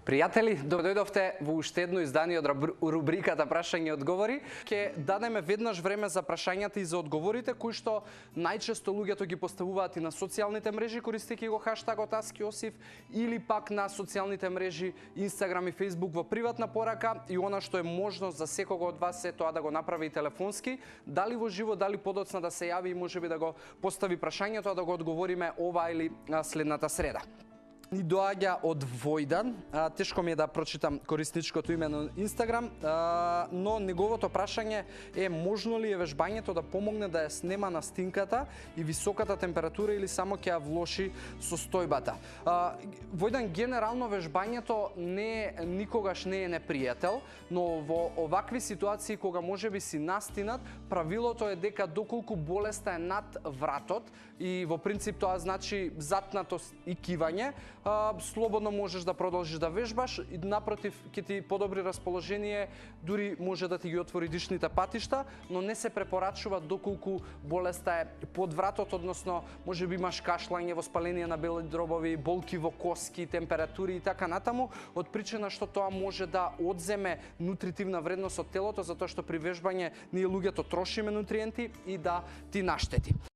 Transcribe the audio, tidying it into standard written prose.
Пријатели, дојдовте во уште едно издание од рубриката Прашање и одговори. Ќе дадеме веднаш време за прашањата и за одговорите, кои што најчесто луѓето ги поставуваат и на социјалните мрежи, користејќи го хаштагот Ask Јосиф, или пак на социјалните мрежи Инстаграм и Фејсбук во приватна порака. И она што е можност за секого од вас е тоа да го направи и телефонски, дали во живо, дали подоцна да се јави и можеби да го постави прашањето, а да го одговориме ова или следната среда. Ни доаѓа од Војдан, тешко ми е да прочитам корисничкото име на Инстаграм, но неговото прашање е можно ли е вежбањето да помогне да ја снема настинката и високата температура или само ќе ја влоши состојбата. Војдан, генерално вежбањето никогаш не е непријател, но во овакви ситуации кога можеби си настинат, правилото е дека доколку болеста е над вратот и во принцип тоа значи затнатост и кивање, слободно можеш да продолжиш да вежбаш и напротив ќе ти подобри расположение, дури може да ти ги отвори дишните патишта, но не се препорачува доколку болеста е под вратот, односно можеби имаш кашлање, воспаление на бели дробови, болки во коски, температури и така натаму, од причина што тоа може да одземе нутритивна вредност од телото, затоа што при вежбање ние луѓето трошиме нутриенти и да ти наштети.